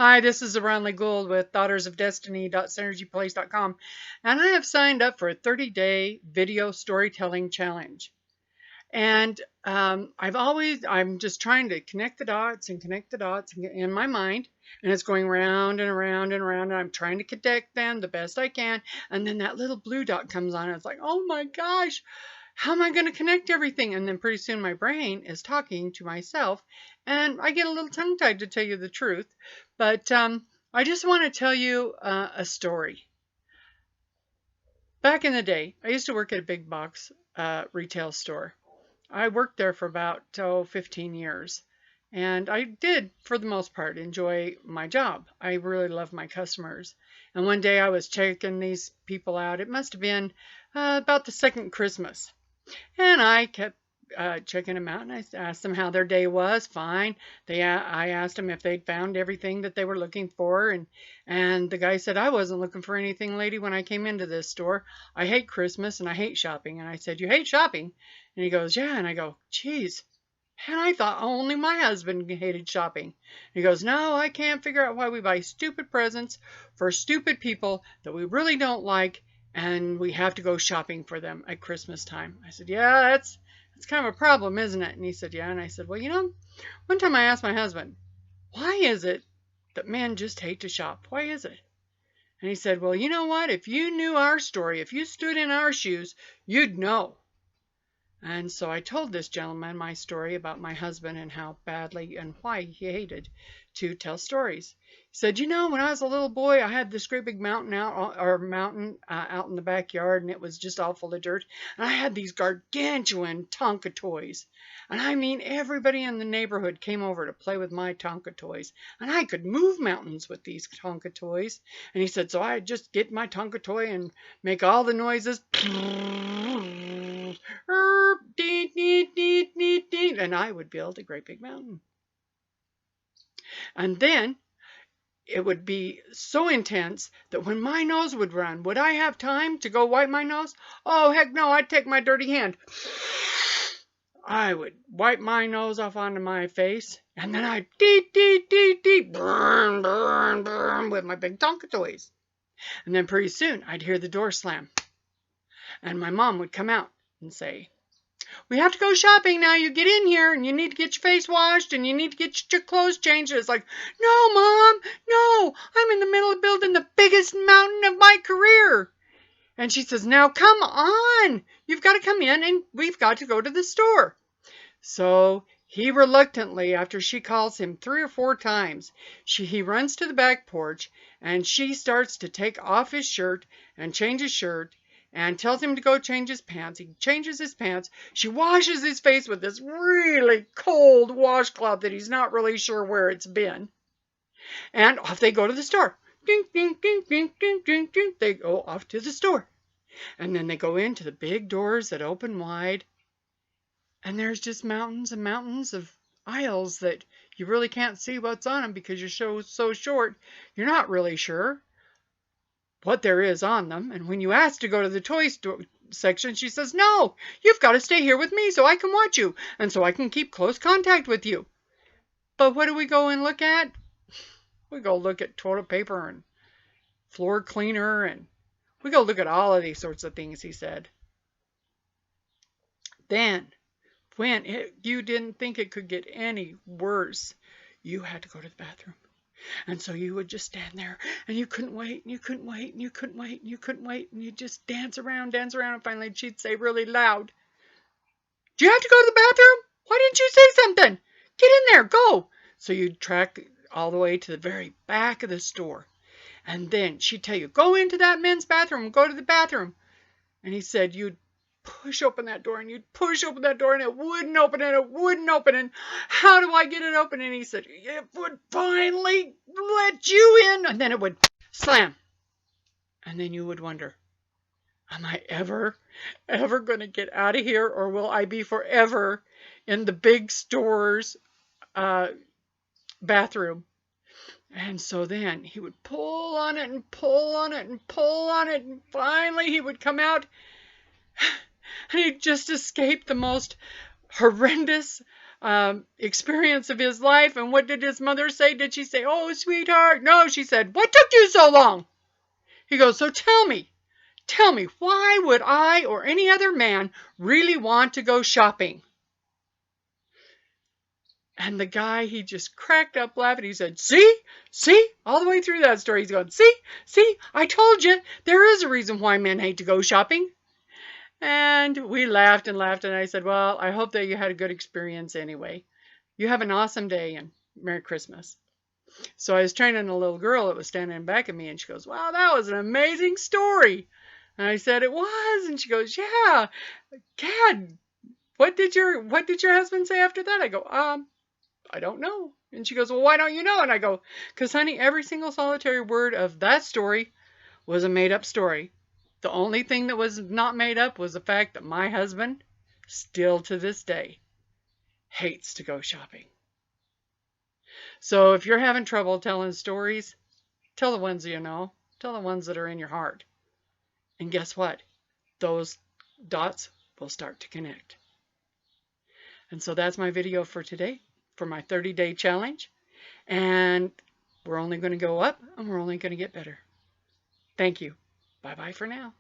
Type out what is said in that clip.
Hi, this is Aronlee Gould with daughtersofdestiny.synergyplace.com, and I have signed up for a 30-day video storytelling challenge. And I'm just trying to connect the dots and connect the dots in my mind, and it's going round and around and around, and I'm trying to connect them the best I can. And then that little blue dot comes on, and it's like, oh my gosh, how am I going to connect everything? And then pretty soon my brain is talking to myself, and I get a little tongue-tied, to tell you the truth. But I just want to tell you a story. Back in the day, I used to work at a big box retail store. I worked there for about 15 years. And I did, for the most part, enjoy my job. I really love my customers. And one day I was checking these people out. It must have been about the second Christmas. And I kept checking them out, and I asked them how their day was. Fine. I asked them if they'd found everything that they were looking for, and the guy said, I wasn't looking for anything, lady, when I came into this store. I hate Christmas and I hate shopping. And I said, you hate shopping? And he goes, yeah. And I go, geez. And I thought only my husband hated shopping. He goes, no, I can't figure out why we buy stupid presents for stupid people that we really don't like, and we have to go shopping for them at Christmas time. I said, yeah, that's kind of a problem, isn't it? And he said, yeah. And I said, well, one time I asked my husband, why is it that men just hate to shop? Why is it? And he said, well, you know what? If you knew our story, if you stood in our shoes, you'd know. And so I told this gentleman my story about my husband and how badly and why he hated to tell stories. He said, when I was a little boy, I had this great big mountain out in the backyard, and it was just all full of dirt. And I had these gargantuan Tonka toys. And I mean, everybody in the neighborhood came over to play with my Tonka toys. And I could move mountains with these Tonka toys. And he said, so I'd just get my Tonka toy and make all the noises. And I would build a great big mountain. And then it would be so intense that when my nose would run, would I have time to go wipe my nose? Oh, heck no, I'd take my dirty hand. I would wipe my nose off onto my face, and then I'd burn with my big Tonka toys. And then pretty soon I'd hear the door slam, and my mom would come out and say, we have to go shopping now. You get in here and you need to get your face washed and you need to get your clothes changed. And it's like, no, Mom, no, I'm in the middle of building the biggest mountain of my career. And she says, now come on. You've got to come in and we've got to go to the store. So he reluctantly, after she calls him 3 or 4 times, he runs to the back porch and she starts to take off his shirt and change his shirt, and tells him to go change his pants. He changes his pants. She washes his face with this really cold washcloth that he's not really sure where it's been. And off they go to the store. Ding, ding, ding, ding, ding, ding, ding. They go off to the store. And then they go into the big doors that open wide. And there's just mountains and mountains of aisles that you really can't see what's on them because you're so short. You're not really sure what there is on them. And when you ask to go to the toy store section, she says, no, you've got to stay here with me so I can watch you and so I can keep close contact with you. But what do we go and look at? We go look at toilet paper and floor cleaner, and we go look at all of these sorts of things, he said. Then, when you didn't think it could get any worse, you had to go to the bathroom. And so you would just stand there, and you couldn't wait, and you couldn't wait, and you couldn't wait, and you couldn't wait, and you'd just dance around, and finally she'd say really loud, do you have to go to the bathroom? Why didn't you say something? Get in there, go. So you'd track all the way to the very back of the store. And then she'd tell you, go into that men's bathroom, go to the bathroom. And he said, you'd push open that door, and you'd push open that door, and it wouldn't open, and it wouldn't open. And how do I get it open? And he said, it would finally let you in. And then it would slam. And then you would wonder, am I ever going to get out of here, or will I be forever in the big store's bathroom? And so then he would pull on it and pull on it and pull on it, and finally he would come out, and he'd just escaped the most horrendous experience of his life. And what did his mother say? Did she say, "Oh, sweetheart"? No, she said, "What took you so long?" He goes, "So tell me, why would I or any other man really want to go shopping?" And the guy, he just cracked up laughing. He said, see, all the way through that story, he's going, see, I told you, there is a reason why men hate to go shopping. And we laughed and laughed, and I said, well, I hope that you had a good experience anyway. You have an awesome day, and Merry Christmas. So I was training a little girl that was standing back of me, and she goes, wow, that was an amazing story. And I said, it was. And she goes, yeah, Dad, what did your husband say after that? I go, I don't know. And she goes, well, why don't you know? And I go, because, honey, every single solitary word of that story was a made-up story. The only thing that was not made up was the fact that my husband, still to this day, hates to go shopping. So if you're having trouble telling stories, tell the ones you know. Tell the ones that are in your heart. And guess what? Those dots will start to connect. And so that's my video for today, for my 30-day challenge. And we're only going to go up, and we're only going to get better. Thank you. Bye-bye for now.